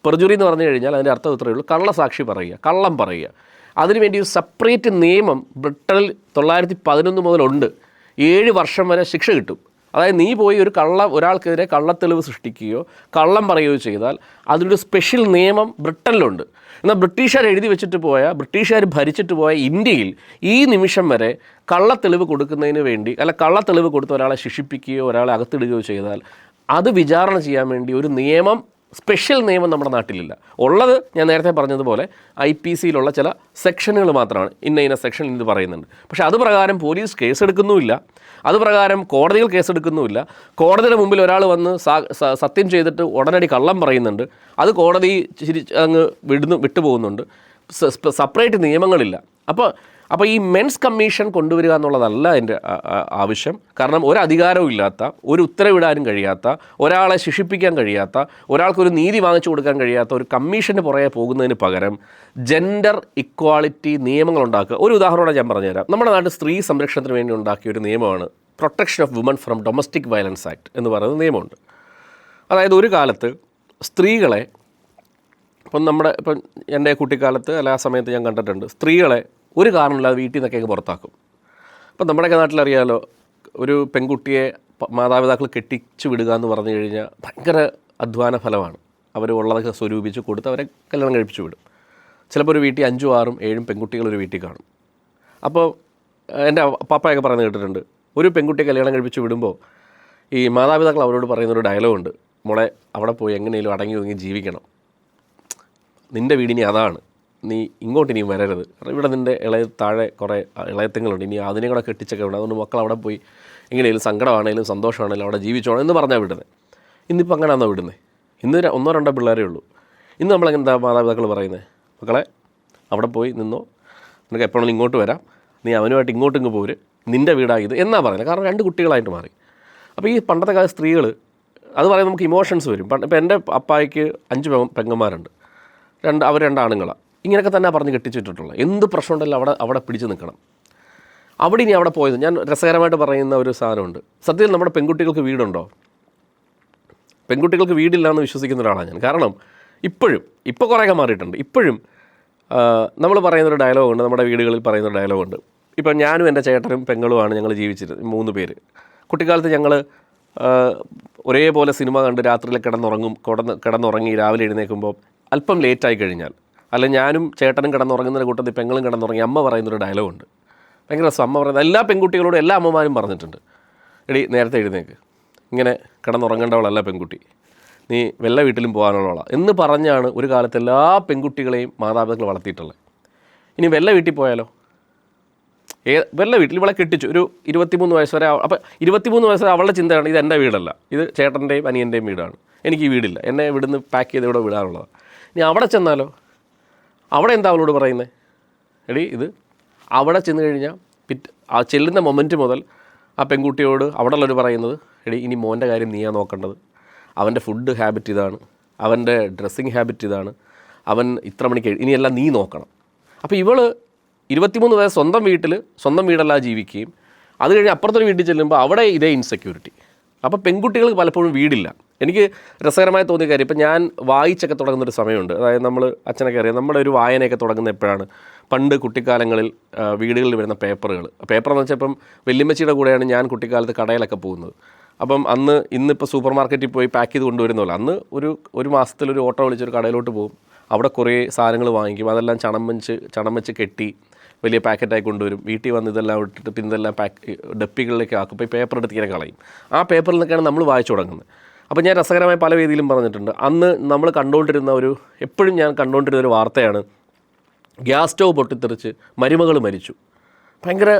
എന്ന് പറഞ്ഞു കഴിഞ്ഞാൽ അതിൻ്റെ അർത്ഥം ഇത്രയേ ഉള്ളൂ, കള്ളസാക്ഷി പറയുക, കള്ളം പറയുക. അതിനുവേണ്ടി ഒരു സെപ്പറേറ്റ് നിയമം ബ്രിട്ടനിൽ 1911 മുതലുണ്ട്. 7 വർഷം വരെ ശിക്ഷ കിട്ടും. അതായത് നീ പോയി ഒരാൾക്കെതിരെ കള്ളത്തെളിവ് സൃഷ്ടിക്കുകയോ കള്ളം പറയുകയോ ചെയ്താൽ അതിനൊരു സ്പെഷ്യൽ നിയമം ബ്രിട്ടനിലുണ്ട്. എന്നാൽ ബ്രിട്ടീഷുകാർ ഭരിച്ചിട്ട് പോയ ഇന്ത്യയിൽ ഈ നിമിഷം വരെ കള്ളത്തെളിവ് കൊടുക്കുന്നതിന് വേണ്ടി, കള്ളത്തെളിവ് കൊടുത്ത് ഒരാളെ ശിക്ഷിപ്പിക്കുകയോ ഒരാളെ അകത്തിടുകയോ ചെയ്താൽ അത് വിചാരണ ചെയ്യാൻ വേണ്ടി ഒരു സ്പെഷ്യൽ നിയമം നമ്മുടെ നാട്ടിലില്ല. ഉള്ളത് ഞാൻ നേരത്തെ പറഞ്ഞതുപോലെ IPCയിലുള്ള ചില സെക്ഷനുകൾ മാത്രമാണ്. ഇന്ന സെക്ഷൻ ഇത് പറയുന്നുണ്ട്. പക്ഷേ അത് പ്രകാരം പോലീസ് കേസെടുക്കുന്നുമില്ല, അത് പ്രകാരം കോടതികൾ കേസെടുക്കുന്നുമില്ല. കോടതിയുടെ മുമ്പിൽ ഒരാൾ വന്ന് സത്യം ചെയ്തിട്ട് ഉടനടി കള്ളം പറയുന്നുണ്ട്, അത് കോടതി അങ്ങ് വിട്ടുപോകുന്നുണ്ട്. സെപ്പറേറ്റ് നിയമങ്ങളില്ല. അപ്പോൾ ഈ മെൻസ് കമ്മീഷൻ കൊണ്ടുവരിക എന്നുള്ളതല്ല എൻ്റെ ആവശ്യം. കാരണം ഒരു അധികാരവും ഇല്ലാത്ത, ഒരു ഉത്തരവിടാനും കഴിയാത്ത, ഒരാളെ ശിക്ഷിപ്പിക്കാൻ കഴിയാത്ത, ഒരാൾക്കൊരു നീതി വാങ്ങിച്ചു കൊടുക്കാൻ കഴിയാത്ത ഒരു കമ്മീഷന് പുറകെ പോകുന്നതിന് പകരം ജെൻഡർ ഇക്വാളിറ്റി നിയമങ്ങൾ ഉണ്ടാക്കുക. ഒരു ഉദാഹരണം ഞാൻ പറഞ്ഞുതരാം. നമ്മുടെ നാട്ടിൽ സ്ത്രീ സംരക്ഷണത്തിന് വേണ്ടി ഉണ്ടാക്കിയ ഒരു നിയമമാണ് protection of women from domestic violence act എന്ന് പറയുന്ന നിയമമുണ്ട്. അതായത് ഒരു കാലത്ത് സ്ത്രീകളെ, ഇപ്പം എൻ്റെ കുട്ടിക്കാലത്ത് ആ സമയത്ത് ഞാൻ കണ്ടിട്ടുണ്ട്, സ്ത്രീകളെ ഒരു കാരണമില്ലാതെ വീട്ടിൽ നിന്നൊക്കെ പുറത്താക്കും. അപ്പം നമ്മുടെയൊക്കെ നാട്ടിലറിയാമല്ലോ, ഒരു പെൺകുട്ടിയെ മാതാപിതാക്കൾ കെട്ടിച്ചു വിടുക എന്ന് പറഞ്ഞു കഴിഞ്ഞാൽ ഭയങ്കര അധ്വാന ഫലമാണ്. അവർ ഉള്ളതൊക്കെ സ്വരൂപിച്ച് കൊടുത്ത് അവരെ കല്യാണം കഴിപ്പിച്ചു വിടും. ചിലപ്പോൾ ഒരു വീട്ടിൽ 5, 6, 7 പെൺകുട്ടികൾ ഒരു വീട്ടിൽ കാണും. അപ്പോൾ എൻ്റെ പപ്പയൊക്കെ പറഞ്ഞു കേട്ടിട്ടുണ്ട്, ഒരു പെൺകുട്ടിയെ കല്യാണം കഴിപ്പിച്ച് വിടുമ്പോൾ ഈ മാതാപിതാക്കൾ അവരോട് പറയുന്നൊരു ഡയലോഗുണ്ട്, മോളെ അവിടെ പോയി എങ്ങനെയും അടങ്ങി ഒതുങ്ങി ജീവിക്കണം, നിൻ്റെ വീടിനി അതാണ്, നീ ഇങ്ങോട്ട് ഇനിയും വരരുത്, കാരണം ഇവിടെ നിൻ്റെ താഴെ കുറേ ഇളയത്തങ്ങളുണ്ട്, ഇനി അതിനെ കൂടെ കെട്ടിച്ചൊക്കെ ഉണ്ട്, അതുകൊണ്ട് മക്കൾ അവിടെ പോയി എങ്ങനെയും സങ്കടമാണെങ്കിലും സന്തോഷമാണെങ്കിലും അവിടെ ജീവിച്ചോണം എന്ന് പറഞ്ഞാൽ വിടുന്നത്. ഇന്നിപ്പോൾ അങ്ങനെയാണോ വിടുന്നത്? ഇന്ന് 1-2 പിള്ളേരേ ഉള്ളൂ. ഇന്ന് നമ്മളെന്താ മാതാപിതാക്കൾ പറയുന്നത്, മക്കളെ അവിടെ പോയി നിന്നോ, നിനക്ക് എപ്പോഴും ഇങ്ങോട്ട് വരാം, നീ അവനുമായിട്ട് ഇങ്ങോട്ടിങ്ങ് പോര്, നിൻ്റെ വീടായത് എന്നാ പറയുന്നത്. കാരണം 2 കുട്ടികളായിട്ട് മാറി. അപ്പോൾ ഈ പണ്ടത്തെ കാല സ്ത്രീകൾ അത് പറയുമ്പോൾ നമുക്ക് ഇമോഷൻസ് വരും. ഇപ്പോൾ എൻ്റെ അപ്പായ്ക്ക് 5 പെങ്ങന്മാരുണ്ട്, അവർ 2 ആണുങ്ങളാണ്. ഇങ്ങനെയൊക്കെ തന്നെ പറഞ്ഞ് കെട്ടിച്ചിട്ടുള്ളത്. എന്ത് പ്രശ്നമുണ്ടല്ലോ അവിടെ പിടിച്ച് നിൽക്കണം. അവിടെ ഇനി അവിടെ പോയത് ഞാൻ രസകരമായിട്ട് പറയുന്ന ഒരു സാധനമുണ്ട്. സത്യത്തിൽ നമ്മുടെ പെൺകുട്ടികൾക്ക് വീടുണ്ടോ? പെൺകുട്ടികൾക്ക് വീടില്ല എന്ന് വിശ്വസിക്കുന്ന ഒരാളാണ് ഞാൻ. കാരണം ഇപ്പോൾ കുറേയൊക്കെ മാറിയിട്ടുണ്ട്. ഇപ്പോഴും നമ്മൾ പറയുന്നൊരു ഡയലോഗുണ്ട്, നമ്മുടെ വീടുകളിൽ പറയുന്നൊരു ഡയലോഗുണ്ട്. ഇപ്പം ഞാനും എൻ്റെ ചേട്ടനും പെങ്ങളുമാണ് ഞങ്ങൾ ജീവിച്ചിരുന്നത്, 3 പേര്. കുട്ടിക്കാലത്ത് ഞങ്ങൾ ഒരേപോലെ സിനിമ കണ്ട് രാത്രിയിൽ കിടന്നുറങ്ങി രാവിലെ എഴുന്നേൽക്കുമ്പോൾ അല്പം ലേറ്റായി കഴിഞ്ഞാൽ, അല്ല ഞാനും ചേട്ടനും കിടന്നുറങ്ങുന്നതിൻ്റെ കൂട്ടത്തിൽ പെങ്ങളും കിടന്നുറങ്ങി അമ്മ പറയുന്നൊരു ഡയലോഗുണ്ട്. ഭയങ്കര രസം. അമ്മ പറയുന്നത് എല്ലാ പെൺകുട്ടികളോടും എല്ലാ അമ്മമാരും പറഞ്ഞിട്ടുണ്ട്, എടി നേരത്തെ എഴുന്നേക്ക്, ഇങ്ങനെ കിടന്നുറങ്ങേണ്ടവളല്ല പെൺകുട്ടി, നീ വല്ല വീട്ടിലും പോകാനുള്ളവളാണ് എന്ന് പറഞ്ഞാണ് ഒരു കാലത്ത് എല്ലാ പെൺകുട്ടികളെയും മാതാപിതാക്കൾ വളർത്തിയിട്ടുള്ളത്. ഇനി വല്ല വീട്ടിൽ പോയാലോ? വല്ല വീട്ടിൽ ഇവളെ കെട്ടിച്ചു ഒരു 23 വയസ്സ് വരെ. അപ്പോൾ 23 വയസ്സ് വരെ അവളുടെ ചിന്തയാണ്, ഇത് എൻ്റെ വീടല്ല, ഇത് ചേട്ടൻ്റെയും അനിയൻ്റെയും വീടാണ്, എനിക്ക് ഈ വീടില്ല, എന്നെ ഇവിടുന്ന് പാക്ക് ചെയ്ത് ഇവിടെ വിടാനുള്ളതാണ്. ഇനി അവിടെ ചെന്നാലോ? അവിടെ എന്താ അവളോട് പറയുന്നത്? എടി ഇത് അവിടെ ചെന്ന് കഴിഞ്ഞാൽ ആ ചെല്ലുന്ന മൊമെൻറ്റ് മുതൽ ആ പെൺകുട്ടിയോട് അവിടെ ഉള്ളവർ പറയുന്നത്, എടി ഇനി മോൻ്റെ കാര്യം നീയാ നോക്കേണ്ടത്, അവൻ്റെ ഫുഡ് ഹാബിറ്റ് ഇതാണ്, അവൻ്റെ ഡ്രസ്സിങ് ഹാബിറ്റ് ഇതാണ്, അവൻ ഇത്ര മണിക്ക് ഇനിയെല്ലാം നീ നോക്കണം. അപ്പോൾ ഇവൾ 23 വയസ്സ് സ്വന്തം വീടല്ലാതെ ജീവിക്കുകയും അത് കഴിഞ്ഞ് അപ്പുറത്തൊരു വീട്ടിൽ ചെല്ലുമ്പോൾ അവിടെ ഇതേ ഇൻസെക്യൂരിറ്റി. അപ്പോൾ പെൺകുട്ടികൾക്ക് പലപ്പോഴും വീടില്ല. എനിക്ക് രസകരമായി തോന്നിയ കാര്യം, ഇപ്പം ഞാൻ വായിച്ചൊക്കെ തുടങ്ങുന്നൊരു സമയമുണ്ട്. അതായത് നമ്മൾ അച്ഛനൊക്കെ അറിയാം, നമ്മുടെ ഒരു വായനയൊക്കെ തുടങ്ങുന്ന എപ്പോഴാണ്? പണ്ട് കുട്ടിക്കാലങ്ങളിൽ വീടുകളിൽ വരുന്ന പേപ്പർ എന്ന് വെച്ചാൽ ഇപ്പം വല്യമ്മച്ചിയുടെ കൂടെയാണ് ഞാൻ കുട്ടിക്കാലത്ത് കടയിലൊക്കെ പോകുന്നത്. അപ്പം ഇന്നിപ്പോൾ സൂപ്പർ മാർക്കറ്റിൽ പോയി പാക്ക് ചെയ്ത് കൊണ്ടുവരുന്നല്ലോ, അന്ന് ഒരു മാസത്തിലൊരു ഓട്ടോ വിളിച്ചൊരു കടയിലോട്ട് പോകും, അവിടെ കുറേ സാധനങ്ങൾ വാങ്ങിക്കും, അതെല്ലാം ചണം വെച്ച് കെട്ടി വലിയ പാക്കറ്റായി കൊണ്ടുവരും, വീട്ടിൽ വന്ന് ഇതെല്ലാം ഇട്ടിട്ട് പിന്നെ ഇതെല്ലാം ഡപ്പികളിലേക്ക് ആക്കും, ഇപ്പോൾ ഈ പേപ്പർ എടുത്ത് ഇങ്ങനെ കളയും. ആ പേപ്പറിൽ നിന്നൊക്കെയാണ് നമ്മൾ വായിച്ചു തുടങ്ങുന്നത്. അപ്പോൾ ഞാൻ രസകരമായി പല വേദിയിലും പറഞ്ഞിട്ടുണ്ട്, അന്ന് നമ്മൾ എപ്പോഴും ഞാൻ കണ്ടുകൊണ്ടിരുന്ന ഒരു വാർത്തയാണ്, ഗ്യാസ് സ്റ്റൗ പൊട്ടിത്തെറിച്ച് മരുമകൾ മരിച്ചു. ഭയങ്കര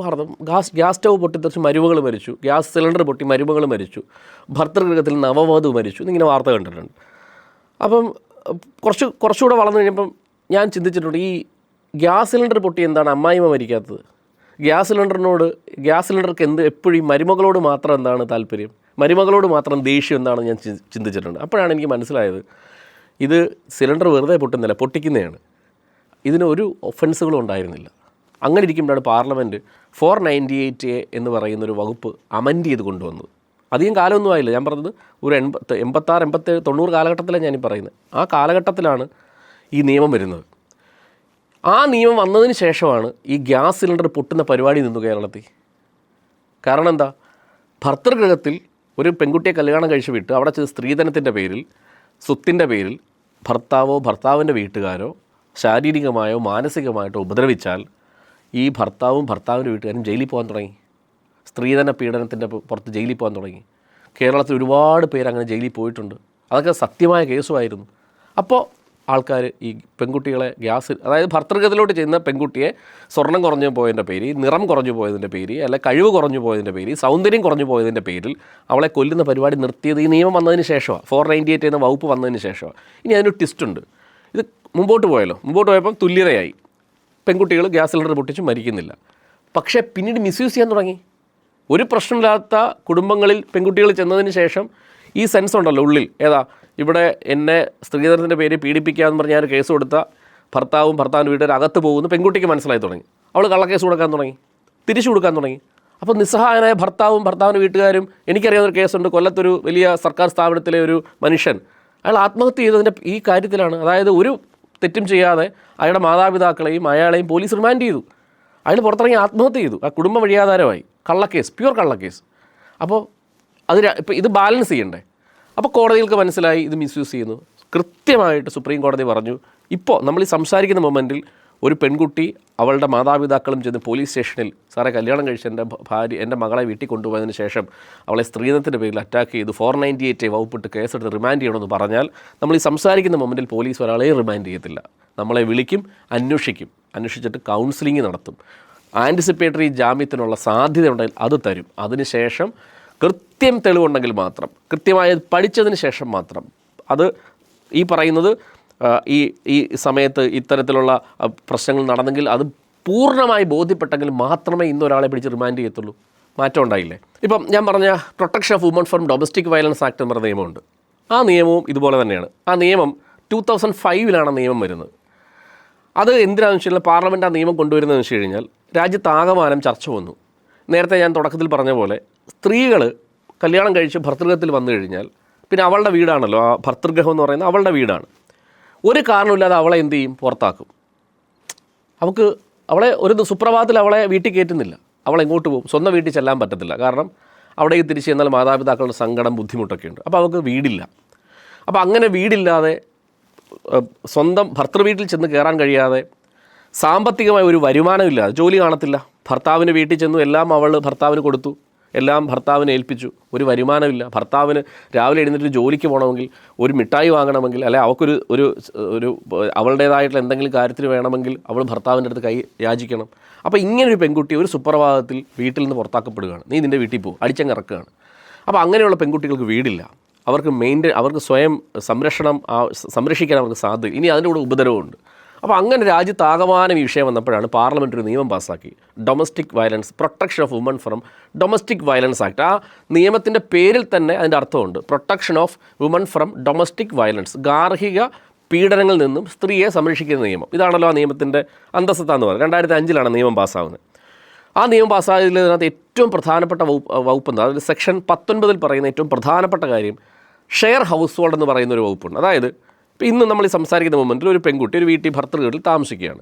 വാർത്ത. ഗ്യാസ് സ്റ്റൗ പൊട്ടിത്തെറിച്ച് മരുമകൾ മരിച്ചു, ഗ്യാസ് സിലിണ്ടർ പൊട്ടി മരുമകൾ മരിച്ചു, ഭർതൃഗൃഹത്തിൽ നവവധു മരിച്ചു എന്നിങ്ങനെ വാർത്ത കണ്ടിട്ടുണ്ട്. അപ്പം കുറച്ചുകൂടെ വളർന്നു കഴിഞ്ഞപ്പം ഞാൻ ചിന്തിച്ചിട്ടുണ്ട്, ഈ ഗ്യാസ് സിലിണ്ടർ പൊട്ടി എന്താണ് അമ്മായിമ്മ മരിക്കാത്തത്? ഗ്യാസ് സിലിണ്ടർക്ക് എപ്പോഴും ഈ മരുമകളോട് മാത്രം എന്താണ് താല്പര്യം, മരുമകളോട് മാത്രം ദേഷ്യം എന്താണെന്ന് ഞാൻ ചിന്തിച്ചിട്ടുണ്ട്. അപ്പോഴാണ് എനിക്ക് മനസ്സിലായത്, ഇത് സിലിണ്ടർ വെറുതെ പൊട്ടുന്നില്ല, പൊട്ടിക്കുന്നതാണ്. ഇതിന് ഒരു ഒഫൻസുകളും ഉണ്ടായിരുന്നില്ല. അങ്ങനെ ഇരിക്കുമ്പോഴാണ് പാർലമെൻറ്റ് 498A എന്ന് പറയുന്നൊരു വകുപ്പ് അമെൻഡ് ചെയ്ത് കൊണ്ടുവന്നത്. അധികം കാലമൊന്നും ആയില്ല, ഞാൻ പറഞ്ഞത് ഒരു 86, 87, 90 കാലഘട്ടത്തിലാണ് ഞാനീ പറയുന്നത്. ആ കാലഘട്ടത്തിലാണ് ഈ നിയമം വരുന്നത്. ആ നിയമം വന്നതിന് ശേഷമാണ് ഈ ഗ്യാസ് സിലിണ്ടർ പൊട്ടുന്ന പരിപാടി നിന്നു കേരളത്തിൽ. കാരണം എന്താ? ഭർതൃഗൃഹത്തിൽ ഒരു പെൺകുട്ടിയെ കല്യാണം കഴിച്ച് വിട്ട് അവിടെ ചെയ്ത സ്ത്രീധനത്തിൻ്റെ പേരിൽ, സ്വത്തിൻ്റെ പേരിൽ ഭർത്താവിൻ്റെ വീട്ടുകാരോ ശാരീരികമായോ മാനസികമായിട്ടോ ഉപദ്രവിച്ചാൽ ഈ ഭർത്താവിൻ്റെ വീട്ടുകാരും ജയിലിൽ പോകാൻ തുടങ്ങി. സ്ത്രീധന പീഡനത്തിൻ്റെ പുറത്ത് ജയിലിൽ പോകാൻ തുടങ്ങി. കേരളത്തിൽ ഒരുപാട് പേര് അങ്ങനെ ജയിലിൽ പോയിട്ടുണ്ട്. അതൊക്കെ സത്യമായ കേസുമായിരുന്നു. അപ്പോൾ ആൾക്കാർ ഈ പെൺകുട്ടികളെ അതായത് ഭർതൃഗൃഹത്തിലോട്ട് ചെയ്യുന്ന പെൺകുട്ടിയെ സ്വർണം കുറഞ്ഞു പോയതിൻ്റെ പേര്, നിറം കുറഞ്ഞു പോയതിൻ്റെ പേര്, അല്ലെ കഴിവ് കുറഞ്ഞു പോയതിൻ്റെ പേര്, സൗന്ദര്യം കുറഞ്ഞു പോയതിൻ്റെ പേരിൽ അവളെ കൊല്ലുന്ന പരിപാടി നിർത്തിയത് ഈ നിയമം വന്നതിന് ശേഷമാണ്. 498 എന്ന വകുപ്പ് വന്നതിന് ശേഷമാണ്. ഇനി അതിനൊരു ട്വിസ്റ്റുണ്ട്. ഇത് മുമ്പോട്ട് പോയപ്പം തുല്യതയായി, പെൺകുട്ടികൾ ഗ്യാസ് സിലിണ്ടർ പൊട്ടിച്ച് മരിക്കുന്നില്ല. പക്ഷേ പിന്നീട് മിസ്യൂസ് ചെയ്യാൻ തുടങ്ങി. ഒരു പ്രശ്നമില്ലാത്ത കുടുംബങ്ങളിൽ പെൺകുട്ടികൾ ചെന്നതിന് ശേഷം ഈ സെൻസ് ഉണ്ടല്ലോ ഉള്ളിൽ, ഇവിടെ എന്നെ സ്ത്രീധനത്തിൻ്റെ പേര് പീഡിപ്പിക്കാമെന്ന് പറഞ്ഞ് ഞാൻ കേസ് കൊടുത്ത ഭർത്താവിൻ്റെ വീട്ടുകാർ അകത്ത് പോകുന്നു പെൺകുട്ടിക്ക് മനസ്സിലായി തുടങ്ങി. അവൾ കള്ളക്കേസ് കൊടുക്കാൻ തുടങ്ങി, തിരിച്ചു കൊടുക്കാൻ തുടങ്ങി. അപ്പോൾ നിസ്സഹായനായ ഭർത്താവിൻ്റെ വീട്ടുകാരും, എനിക്കറിയാവുന്നൊരു കേസുണ്ട്, കൊല്ലത്തൊരു വലിയ സർക്കാർ സ്ഥാപനത്തിലെ ഒരു മനുഷ്യൻ അയാൾ ആത്മഹത്യ ചെയ്തതിൻ്റെ ഈ കാര്യത്തിലാണ്. അതായത് ഒരു തെറ്റും ചെയ്യാതെ അയാളുടെ മാതാപിതാക്കളെയും അയാളെയും പോലീസ് റിമാൻഡ് ചെയ്തു. അയാൾ പുറത്തിറങ്ങി ആത്മഹത്യ ചെയ്തു. ആ കുടുംബ വഴിയാധാരമായി. കള്ളക്കേസ്, പ്യുവർ കള്ളക്കേസ്. അപ്പോൾ ഇപ്പോൾ ഇത് ബാലൻസ് ചെയ്യണ്ടേ? അപ്പോൾ കോടതികൾക്ക് മനസ്സിലായി ഇത് മിസ്യൂസ് ചെയ്യുന്നു. കൃത്യമായിട്ട് സുപ്രീം കോടതി പറഞ്ഞു, ഇപ്പോൾ നമ്മൾ ഈ സംസാരിക്കുന്ന മൊമെൻറ്റിൽ ഒരു പെൺകുട്ടി അവളുടെ മാതാപിതാക്കളും ചെന്ന് പോലീസ് സ്റ്റേഷനിൽ സാറേ കല്യാണം കഴിച്ച് എൻ്റെ മകളെ വീട്ടിൽ കൊണ്ടുപോയതിന് ശേഷം അവളെ സ്ത്രീധനത്തിൻ്റെ പേരിൽ അറ്റാക്ക് ചെയ്തു 498 വകുപ്പിട്ട് കേസെടുത്ത് റിമാൻഡ് ചെയ്യണമെന്ന് പറഞ്ഞാൽ നമ്മൾ ഈ സംസാരിക്കുന്ന മൊമെൻറ്റിൽ പോലീസ് ഒരാളെ റിമാൻഡ് ചെയ്യത്തില്ല. നമ്മളെ വിളിക്കും, അന്വേഷിച്ചിട്ട് കൗൺസിലിംഗ് നടത്തും. ആൻറ്റിസിപ്പേറ്ററി ജാമ്യത്തിനുള്ള സാധ്യത ഉണ്ടെങ്കിൽ അത് തരും. അതിനുശേഷം കൃത്യം തെളിവുണ്ടെങ്കിൽ മാത്രം, കൃത്യമായി പഠിച്ചതിന് ശേഷം മാത്രം, അത് ഈ പറയുന്നത് ഈ സമയത്ത് ഇത്തരത്തിലുള്ള പ്രശ്നങ്ങൾ നടന്നെങ്കിൽ അത് പൂർണ്ണമായി ബോധ്യപ്പെട്ടെങ്കിൽ മാത്രമേ ഇന്നൊരാളെ പിടിച്ച് റിമാൻഡ് ചെയ്യത്തുള്ളൂ. മാറ്റം ഉണ്ടായില്ലേ? ഇപ്പം ഞാൻ പറഞ്ഞ protection of women from domestic violence act എന്ന് പറഞ്ഞ നിയമമുണ്ട്. ആ നിയമവും ഇതുപോലെ തന്നെയാണ്. ആ നിയമം 2005 നിയമം വരുന്നത്. അത് എന്തിനാണെന്ന് വെച്ച് കഴിഞ്ഞാൽ പാർലമെൻറ്റ് ആ നിയമം കൊണ്ടുവരുന്നതെന്ന് വെച്ച് കഴിഞ്ഞാൽ രാജ്യത്താകമാനം ചർച്ച വന്നു. നേരത്തെ ഞാൻ തുടക്കത്തിൽ പറഞ്ഞ പോലെ സ്ത്രീകൾ കല്യാണം കഴിച്ച് ഭർതൃഗൃഹത്തിൽ വന്നു കഴിഞ്ഞാൽ പിന്നെ അവളുടെ വീടാണല്ലോ, ആ ഭർതൃഗൃഹം എന്ന് പറയുന്നത് അവളുടെ വീടാണ്. ഒരു കാരണമില്ലാതെ അവളെ എന്ത് ചെയ്യും? പുറത്താക്കും. അവളെ ഒരു സുപ്രഭാതത്തിൽ അവളെ വീട്ടിൽ കയറ്റുന്നില്ല. അവൾ എങ്ങോട്ട് പോകും? സ്വന്തം വീട്ടിൽ ചെല്ലാൻ പറ്റത്തില്ല. കാരണം അവിടേക്ക് തിരിച്ച് ചെന്നാൽ മാതാപിതാക്കളുടെ സങ്കടം, ബുദ്ധിമുട്ടൊക്കെ ഉണ്ട്. അപ്പോൾ അവൾക്ക് വീടില്ല. അപ്പോൾ അങ്ങനെ വീടില്ലാതെ സ്വന്തം ഭർതൃവീട്ടിൽ ചെന്ന് കയറാൻ കഴിയാതെ സാമ്പത്തികമായ ഒരു വരുമാനമില്ലാതെ, ജോലി കാണത്തില്ല, ഭർത്താവിന് വീട്ടിൽ ചെന്നു എല്ലാം അവൾ ഭർത്താവിന് കൊടുത്തു, എല്ലാം ഭർത്താവിനെ ഏൽപ്പിച്ചു, ഒരു വരുമാനമില്ല. ഭർത്താവിന് രാവിലെ എഴുന്നേറ്റ് ജോലിക്ക് പോകണമെങ്കിൽ, ഒരു മിഠായി വാങ്ങണമെങ്കിൽ, അല്ലെ അവൾക്കൊരു ഒരു അവളുടേതായിട്ടുള്ള എന്തെങ്കിലും കാര്യത്തിന് വേണമെങ്കിൽ അവൾ ഭർത്താവിൻ്റെ അടുത്ത് കൈ യാചിക്കണം. അപ്പോൾ ഇങ്ങനൊരു പെൺകുട്ടി ഒരു സുപ്രഭാതത്തിൽ വീട്ടിൽ നിന്ന് പുറത്താക്കപ്പെടുകയാണ്. നീ നിൻ്റെ വീട്ടിൽ പോകും, അടിച്ചങ്ങിറക്കുകയാണ്. അപ്പോൾ അങ്ങനെയുള്ള പെൺകുട്ടികൾക്ക് വീടില്ല. അവർക്ക് സ്വയം സംരക്ഷിക്കാൻ അവർക്ക് സാധ്യത. ഇനി അതിൻ്റെ കൂടെ ഉപദ്രവമുണ്ട്. അപ്പോൾ അങ്ങനെ രാജ്യത്താകമാനം ഈ വിഷയം വന്നപ്പോഴാണ് പാർലമെൻറ്റ് ഒരു നിയമം പാസ്സാക്കി, domestic violence protection of women from domestic violence act. ആ നിയമത്തിൻ്റെ പേരിൽ തന്നെ അതിൻ്റെ അർത്ഥമുണ്ട്, protection of women from domestic violence, ഗാർഹിക പീഡനങ്ങളിൽ നിന്നും സ്ത്രീയെ സംരക്ഷിക്കുന്ന നിയമം. ഇതാണല്ലോ ആ നിയമത്തിൻ്റെ അന്തസ്സത്ത എന്ന് പറയുന്നത്. 2005 നിയമം പാസ്സാകുന്നത്. ആ നിയമം പാസ്സായതിനകത്ത് ഏറ്റവും പ്രധാനപ്പെട്ട വകുപ്പ് എന്താ? അതിൽ സെക്ഷൻ 19 പറയുന്ന ഏറ്റവും പ്രധാനപ്പെട്ട കാര്യം ഷെയർ ഹൗസ് ഹോൾഡ് എന്ന് പറയുന്ന ഒരു വകുപ്പുണ്ട്. അതായത് ഇപ്പോൾ ഇന്ന് നമ്മൾ ഈ സംസാരിക്കുന്ന മൊമെൻറ്റിൽ ഒരു പെൺകുട്ടി ഒരു വീട്ടിൽ ഭർതൃവീട്ടിൽ താമസിക്കുകയാണ്.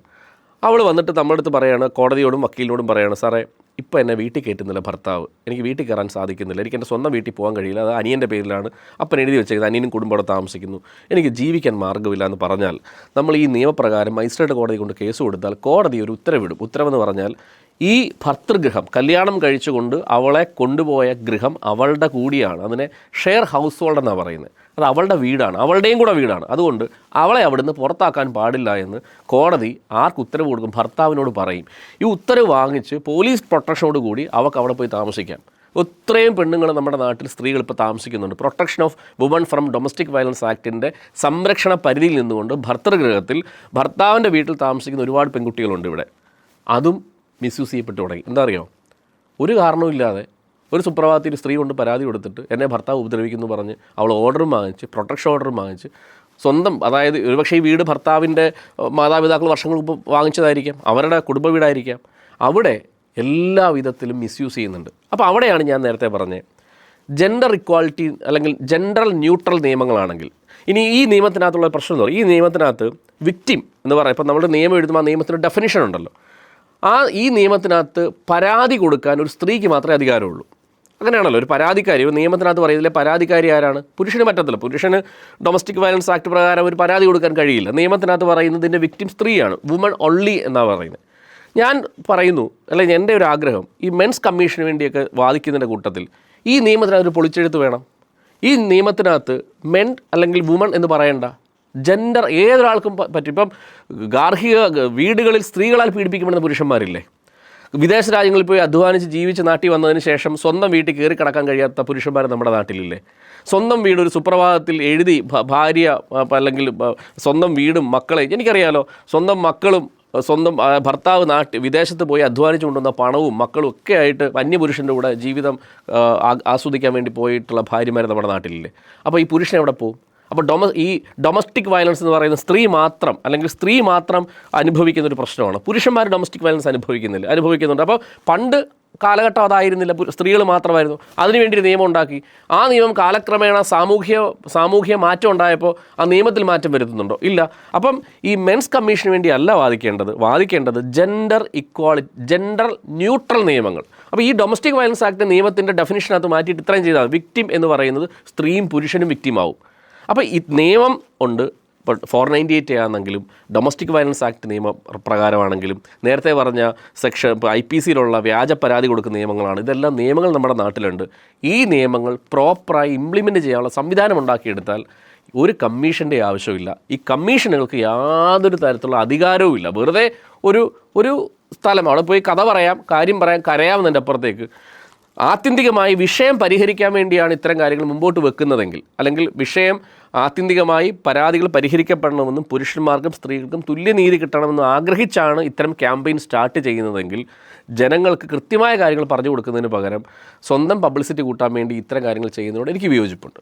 അവൾ വന്നിട്ട് നമ്മുടെ അടുത്ത് പറയുകയാണ്, കോടതിയോടും വക്കീലിനോടും പറയുകയാണ്, സാറേ ഇപ്പോൾ എന്നെ വീട്ടിൽ കയറ്റുന്നില്ല ഭർത്താവ്, എനിക്ക് വീട്ടിൽ കയറാൻ സാധിക്കുന്നില്ല, എനിക്ക് എൻ്റെ സ്വന്തം വീട്ടിൽ പോകാൻ കഴിയില്ല, അത് അനിയൻ്റെ പേരിലാണ്, അപ്പൻ എഴുതി വെച്ചേക്കുന്നത്, അനിയനും കുടുംബം അവിടെ താമസിക്കുന്നു, എനിക്ക് ജീവിക്കാൻ മാർഗ്ഗമില്ല എന്ന് പറഞ്ഞാൽ നമ്മൾ ഈ നിയമപ്രകാരം മജിസ്ട്രേറ്റ് കോടതി കൊണ്ട് കേസ് കൊടുത്താൽ കോടതി ഒരു ഉത്തരവിടും. ഉത്തരവെന്ന് പറഞ്ഞാൽ ഈ ഭർതൃഗൃഹം, കല്യാണം കഴിച്ചുകൊണ്ട് അവളെ കൊണ്ടുപോയ ഗൃഹം അവളുടെ കൂടിയാണ്. അതിനെ ഷെയർ ഹൗസ് ഹോൾഡ് എന്നാണ് പറയുന്നത്. അത് അവളുടെ വീടാണ്, അവളുടെയും കൂടെ വീടാണ്. അതുകൊണ്ട് അവളെ അവിടുന്ന് പുറത്താക്കാൻ പാടില്ല എന്ന് കോടതി ആർക്ക് ഉത്തരവ് കൊടുക്കും? ഭർത്താവിനോട് പറയും. ഈ ഉത്തരവ് വാങ്ങിച്ച് പോലീസ് പ്രൊട്ടക്ഷനോട് കൂടി അവൾക്ക് അവിടെ പോയി താമസിക്കാം. ഇത്രയും പെണ്ണുങ്ങൾ നമ്മുടെ നാട്ടിൽ സ്ത്രീകൾ ഇപ്പോൾ താമസിക്കുന്നുണ്ട്. Protection of women from domestic violence ആക്ടിൻ്റെ സംരക്ഷണ പരിധിയിൽ നിന്നുകൊണ്ട് ഭർതൃഗൃഹത്തിൽ ഭർത്താവിൻ്റെ വീട്ടിൽ താമസിക്കുന്ന ഒരുപാട് പെൺകുട്ടികളുണ്ട് ഇവിടെ. അതും മിസ്യൂസ് ചെയ്യപ്പെട്ടു തുടങ്ങി. എന്താ അറിയോ? ഒരു കാരണവുമില്ലാതെ ഒരു സുപ്രഭാതത്തിൽ സ്ത്രീ കൊണ്ട് പരാതി കൊടുത്തിട്ട് എന്നെ ഭർത്താവ് ഉപദ്രവിക്കുന്നു പറഞ്ഞ് അവൾ ഓർഡറും വാങ്ങിച്ച്, പ്രൊട്ടക്ഷൻ ഓർഡറും വാങ്ങിച്ച്, സ്വന്തം, അതായത് ഒരുപക്ഷെ ഈ വീട് ഭർത്താവിൻ്റെ മാതാപിതാക്കൾ വർഷങ്ങൾക്ക് മുമ്പ് വാങ്ങിച്ചതായിരിക്കാം, അവരുടെ കുടുംബ വീടായിരിക്കാം, അവിടെ എല്ലാ വിധത്തിലും മിസ്യൂസ് ചെയ്യുന്നുണ്ട്. അപ്പോൾ അവിടെയാണ് ഞാൻ നേരത്തെ പറഞ്ഞത്, ജെൻഡർ ഇക്വാളിറ്റി അല്ലെങ്കിൽ ജെൻഡർ ന്യൂട്രൽ നിയമങ്ങളാണെങ്കിൽ ഇനി ഈ നിയമത്തിനകത്തുള്ള പ്രശ്നം എന്ന് പറയും, ഈ നിയമത്തിനകത്ത് വിക്ടിം എന്ന് പറയാം. ഇപ്പം നമ്മൾ നിയമം എഴുതുമ്പോൾ ആ നിയമത്തിന് ഡെഫിനിഷൻ ഉണ്ടല്ലോ. ഈ നിയമത്തിനകത്ത് പരാതി കൊടുക്കാൻ ഒരു സ്ത്രീക്ക് മാത്രമേ അധികാരമുള്ളൂ. അങ്ങനെയാണല്ലോ, ഒരു പരാതിക്കാരി. ഒരു നിയമത്തിനകത്ത് പറയുന്നതിലെ പരാതിക്കാരി ആരാണ്? പുരുഷന് പറ്റത്തില്ല. പുരുഷന് ഡൊമസ്റ്റിക് വയലൻസ് ആക്ട് പ്രകാരം ഒരു പരാതി കൊടുക്കാൻ കഴിയില്ല. നിയമത്തിനകത്ത് പറയുന്നതിൻ്റെ വിക്ടിം സ്ത്രീയാണ്, വുമൺ ഓൺലി എന്നാണ് പറയുന്നത്. ഞാൻ പറയുന്നു, അല്ലെങ്കിൽ എൻ്റെ ഒരു ആഗ്രഹം, ഈ മെൻസ് കമ്മീഷന് വേണ്ടിയൊക്കെ വാദിക്കുന്നതിൻ്റെ കൂട്ടത്തിൽ ഈ നിയമത്തിനകത്ത് ഒരു പൊളിച്ചെഴുത്ത് വേണം. ഈ നിയമത്തിനകത്ത് മെൻ അല്ലെങ്കിൽ വുമൺ എന്ന് പറയേണ്ട, ജെൻഡർ ഏതൊരാൾക്കും പറ്റും. ഇപ്പം ഗാർഹിക വീടുകളിൽ സ്ത്രീകളാൽ പീഡിപ്പിക്കപ്പെടുന്ന പുരുഷന്മാരില്ലേ? വിദേശ രാജ്യങ്ങളിൽ പോയി അധ്വാനിച്ച് ജീവിച്ച് നാട്ടിൽ വന്നതിന് ശേഷം സ്വന്തം വീട്ടിൽ കയറി കിടക്കാൻ കഴിയാത്ത പുരുഷന്മാർ നമ്മുടെ നാട്ടിലില്ലേ? സ്വന്തം വീട് ഒരു സുപ്രഭാതത്തിൽ എഴുതി ഭാര്യ അല്ലെങ്കിൽ സ്വന്തം വീടും മക്കളെ, എനിക്കറിയാലോ, സ്വന്തം മക്കളും സ്വന്തം ഭർത്താവ് വിദേശത്ത് പോയി അധ്വാനിച്ചു കൊണ്ടുവന്ന പണവും മക്കളും ഒക്കെ ആയിട്ട് അന്യപുരുഷൻ്റെ കൂടെ ജീവിതം ആസ്വദിക്കാൻ വേണ്ടി പോയിട്ടുള്ള ഭാര്യമാർ നമ്മുടെ നാട്ടിലില്ലേ? അപ്പോൾ ഈ പുരുഷൻ എവിടെ പോകും? അപ്പോൾ ഈ ഡൊമസ്റ്റിക് വയലൻസ് എന്ന് പറയുന്ന സ്ത്രീ മാത്രം അനുഭവിക്കുന്ന ഒരു പ്രശ്നമാണ്. പുരുഷന്മാർ ഡൊമസ്റ്റിക് വയലൻസ് അനുഭവിക്കുന്നുണ്ട്. അപ്പോൾ പണ്ട് കാലഘട്ടം അതായിരുന്നില്ല, സ്ത്രീകൾ മാത്രമായിരുന്നു. അതിനുവേണ്ടി ഒരു നിയമം ഉണ്ടാക്കി. ആ നിയമം കാലക്രമേണ സാമൂഹ്യ മാറ്റം ഉണ്ടായപ്പോൾ ആ നിയമത്തിൽ മാറ്റം വരുത്തുന്നുണ്ടോ? ഇല്ല. അപ്പം ഈ മെൻസ് കമ്മീഷന് വേണ്ടി അല്ല വാദിക്കേണ്ടത് ജെൻഡർ ഇക്വാളിറ്റി, ജെൻഡർ ന്യൂട്രൽ നിയമങ്ങൾ. അപ്പോൾ ഈ ഡൊമസ്റ്റിക് വയലൻസ് ആക്ട് നിയമത്തിൻ്റെ ഡെഫിനിഷനകത്ത് മാറ്റിയിട്ട് ഇത്രയും ചെയ്താൽ വിക്ടിം എന്ന് പറയുന്നത് സ്ത്രീയും പുരുഷനും വിക്ടിമാവും. അപ്പോൾ ഈ നിയമം ഉണ്ട്, ഇപ്പോൾ 498 ആണെങ്കിലും ഡൊമസ്റ്റിക് വയലൻസ് ആക്ട് നിയമപ്രകാരമാണെങ്കിലും നേരത്തെ പറഞ്ഞ സെക്ഷൻ ഇപ്പോൾ IPCയിലുള്ള വ്യാജ പരാതി കൊടുക്കുന്ന നിയമങ്ങളാണ്. ഇതെല്ലാം നിയമങ്ങൾ നമ്മുടെ നാട്ടിലുണ്ട്. ഈ നിയമങ്ങൾ പ്രോപ്പറായി ഇംപ്ലിമെൻറ്റ് ചെയ്യാനുള്ള സംവിധാനം ഉണ്ടാക്കിയെടുത്താൽ ഒരു കമ്മീഷൻ്റെ ആവശ്യമില്ല. ഈ കമ്മീഷനുകൾക്ക് യാതൊരു തരത്തിലുള്ള അധികാരവും ഇല്ല. വെറുതെ ഒരു സ്ഥലം അവിടെ പോയി കഥ പറയാം, കാര്യം പറയാം, കരയാമെന്നതിൻ്റെ അപ്പുറത്തേക്ക് ആത്യന്തികമായി വിഷയം പരിഹരിക്കാൻ വേണ്ടിയാണ് ഇത്തരം കാര്യങ്ങൾ മുമ്പോട്ട് വെക്കുന്നതെങ്കിൽ, അല്ലെങ്കിൽ വിഷയം ആത്യന്തികമായി പരാതികൾ പരിഹരിക്കപ്പെടണമെന്നും പുരുഷന്മാർക്കും സ്ത്രീകൾക്കും തുല്യനീതി കിട്ടണമെന്നും ആഗ്രഹിച്ചാണ് ഇത്തരം ക്യാമ്പയിൻ സ്റ്റാർട്ട് ചെയ്യുന്നതെങ്കിൽ ജനങ്ങൾക്ക് കൃത്യമായ കാര്യങ്ങൾ പറഞ്ഞു കൊടുക്കുന്നതിന് പകരം സ്വന്തം പബ്ലിസിറ്റി കൂട്ടാൻ വേണ്ടി ഇത്തരം കാര്യങ്ങൾ ചെയ്യുന്നതിനോട് എനിക്ക് വിയോജിപ്പുണ്ട്.